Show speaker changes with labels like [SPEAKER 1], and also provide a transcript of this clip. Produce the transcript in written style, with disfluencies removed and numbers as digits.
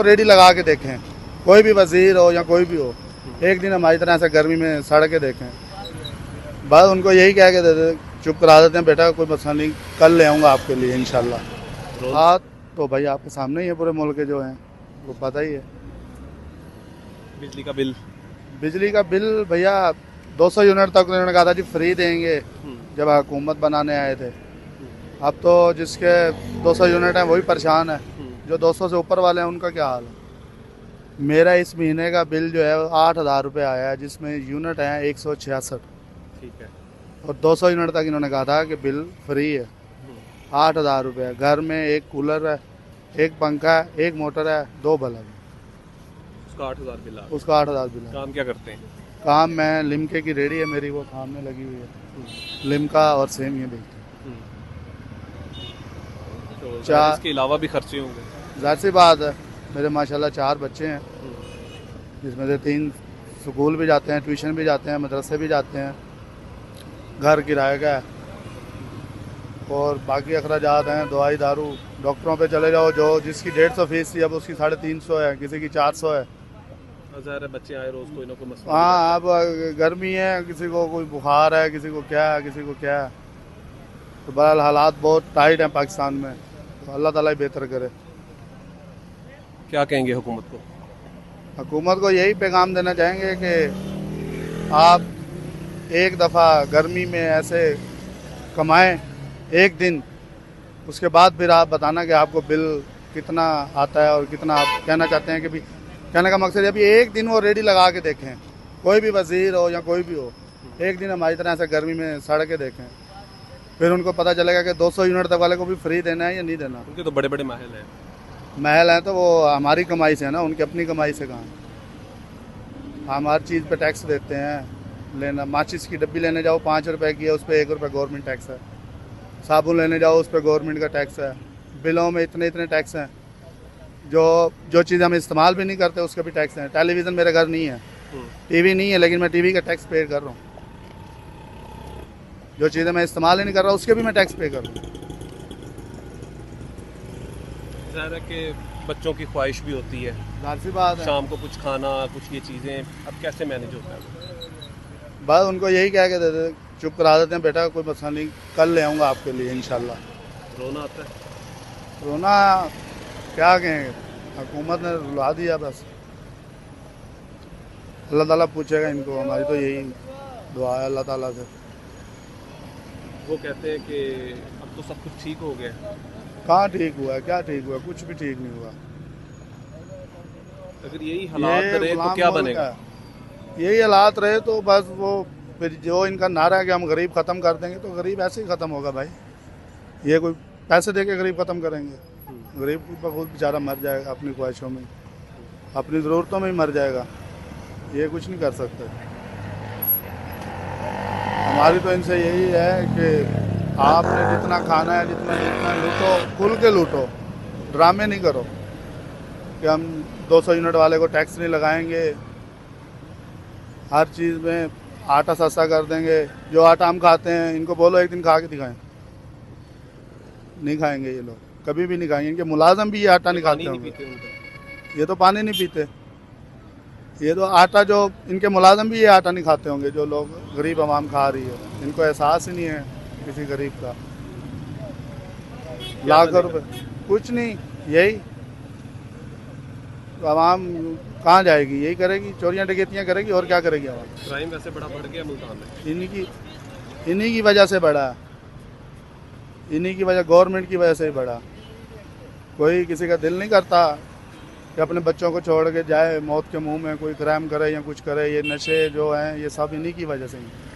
[SPEAKER 1] Ready लगा के देखें, कोई भी वजीर हो या कोई भी हो, एक दिन हमारी तरह ऐसे गर्मी में सड़ के देखें। बस उनको यही कह के देते, चुप करा देते हैं, बेटा कोई मसला नहीं, कल ले आऊँगा आपके लिए इंशाल्लाह। हाँ, तो भाई आपके सामने ही है, पूरे मुल्क के जो हैं वो पता ही है। बिजली का बिल भैया 200 यूनिट तक उन्होंने कहा था जी फ्री देंगे जब हुकूमत बनाने आए थे। अब तो जिसके 200 यूनिट हैं वही परेशान है, जो 200 से ऊपर वाले हैं उनका क्या हाल है। मेरा इस महीने का बिल जो है 8,000 रुपये आया है, जिसमें यूनिट हैं 166।
[SPEAKER 2] ठीक है।
[SPEAKER 1] और 200 यूनिट तक इन्होंने कहा था कि बिल फ्री है। 8,000 रुपये, घर में एक कूलर है, एक पंखा है, एक मोटर है, 2 बल्ब है,
[SPEAKER 2] उसका 8,000 बिल आ गया।
[SPEAKER 1] उसका 8,000 बिल है।
[SPEAKER 2] काम क्या करते हैं?
[SPEAKER 1] काम, मैं लिमके की रेडी है मेरी, वो सामने लगी हुई है, लिमका और सेम ये बेचती है।
[SPEAKER 2] तो
[SPEAKER 1] चार,
[SPEAKER 2] इसके अलावा भी खर्चे होंगे?
[SPEAKER 1] जाहिर सी बात है, मेरे माशाल्लाह 4 बच्चे हैं, जिसमें से 3 स्कूल भी जाते हैं, ट्यूशन भी जाते हैं, मदरसे भी जाते हैं, घर किराए का है, और बाकी अखराजात हैं, दवाई दारू, डॉक्टरों पे चले जाओ, जो जिसकी 150 फीस थी अब उसकी 350 है, किसी की 400 है।
[SPEAKER 2] ज़ाहिर है बच्चे आए रोज़ कोई ना कोई मसला।
[SPEAKER 1] हाँ, अब गर्मी है, किसी को कोई बुखार है, किसी को क्या है, किसी को क्या है। तो बहरहाल हालात बहुत टाइट हैं पाकिस्तान में, तो अल्लाह ताला ही बेहतर करे।
[SPEAKER 2] क्या कहेंगे हुकूमत को?
[SPEAKER 1] हुकूमत को यही पैगाम देना चाहेंगे कि आप एक दफ़ा गर्मी में ऐसे कमाएं एक दिन, उसके बाद फिर आप बताना कि आपको बिल कितना आता है और कितना आप कहना चाहते हैं। कि भी कहने का मकसद है अभी एक दिन वो रेडी लगा के देखें, कोई भी वजीर हो या कोई भी हो, एक दिन हमारी तरह ऐसे गर्मी में सड़ के देखें, फिर उनको पता चलेगा कि 200 यूनिट तक वाले को भी फ्री देना है या नहीं देना।
[SPEAKER 2] उनके तो बड़े बड़े महल हैं।
[SPEAKER 1] महल हैं तो वो हमारी कमाई से है ना, उनकी अपनी कमाई से कहाँ। हम हर चीज़ पे टैक्स देते हैं। लेना माचिस की डब्बी लेने जाओ 5 रुपए की है, उस पर 1 रुपये गवर्नमेंट टैक्स है। साबुन लेने जाओ उस पर गवर्नमेंट का टैक्स है। बिलों में इतने इतने टैक्स हैं। जो चीज़ हम इस्तेमाल भी नहीं करते उसके भी टैक्स हैं। टेलीविज़न मेरे घर नहीं है, टीवी नहीं है, लेकिन मैं टीवी का टैक्स पे कर रहा हूँ। जो चीज़ें मैं इस्तेमाल ही नहीं कर रहा उसके भी मैं टैक्स पे कर रहा हूँ।
[SPEAKER 2] ज़ाहिर है कि बच्चों की ख्वाहिश भी होती है,
[SPEAKER 1] जाहिर सी बात है,
[SPEAKER 2] शाम को कुछ खाना, कुछ ये चीज़ें, अब कैसे मैनेज होता है?
[SPEAKER 1] बस उनको यही कह के देते, चुप करा देते हैं, बेटा कोई मसला नहीं, कल ले आऊँगा आपके लिए इंशाल्लाह।
[SPEAKER 2] रोना आता है?
[SPEAKER 1] रोना क्या कहेंगे, हुकूमत ने रुला दिया बस। अल्लाह ताला पूछेगा इनको, हमारी तो यही दुआ है अल्लाह ताला से।
[SPEAKER 2] वो कहते हैं कि अब तो सब कुछ ठीक हो गया।
[SPEAKER 1] कहाँ ठीक हुआ है, क्या ठीक हुआ, कुछ भी ठीक नहीं हुआ।
[SPEAKER 2] अगर यही हालात
[SPEAKER 1] ये
[SPEAKER 2] रहे तो
[SPEAKER 1] गुलाम
[SPEAKER 2] क्या
[SPEAKER 1] मुल्क
[SPEAKER 2] बनेगा?
[SPEAKER 1] है। यही हालात रहे तो बस वो फिर जो इनका नारा है कि हम गरीब ख़त्म कर देंगे, तो गरीब ऐसे ही ख़त्म होगा भाई। ये कोई पैसे दे के गरीब ख़त्म करेंगे? गरीब खुद बेचारा मर जाएगा अपनी ख्वाहिशों में, अपनी ज़रूरतों में ही मर जाएगा। ये कुछ नहीं कर सकते। हमारी तो इनसे यही है कि आपने जितना खाना है, जितना जितना लूटो, खुल के लूटो, ड्रामे नहीं करो कि हम 200 यूनिट वाले को टैक्स नहीं लगाएंगे, हर चीज़ में आटा सस्ता कर देंगे। जो आटा हम खाते हैं इनको बोलो एक दिन खा के दिखाएं, नहीं खाएंगे ये लोग, कभी भी नहीं खाएंगे। इनके मुलाजम भी ये आटा नहीं खाते होंगे, ये तो पानी नहीं पीते। ये तो आटा, जो इनके मुलाजम भी ये आटा नहीं खाते होंगे, जो लोग गरीब आवाम खा रही है। इनको एहसास ही नहीं है किसी गरीब का। लाखों रुपए कुछ नहीं, यही आवाम कहाँ जाएगी, यही करेगी, चोरियाँ डकैतियाँ करेगी, और क्या करेगी आवाम।
[SPEAKER 2] क्राइम वैसे बड़ा बढ़ गया मुल्तान में।
[SPEAKER 1] इन्हीं की वजह से बढ़ा, इन्हीं की वजह, गवर्नमेंट की वजह से ही बढ़ा। कोई किसी का दिल नहीं करता कि अपने बच्चों को छोड़ के जाए मौत के मुंह में, कोई क्राइम करे या कुछ करे। ये नशे जो हैं ये सब इन्हीं की वजह से ही।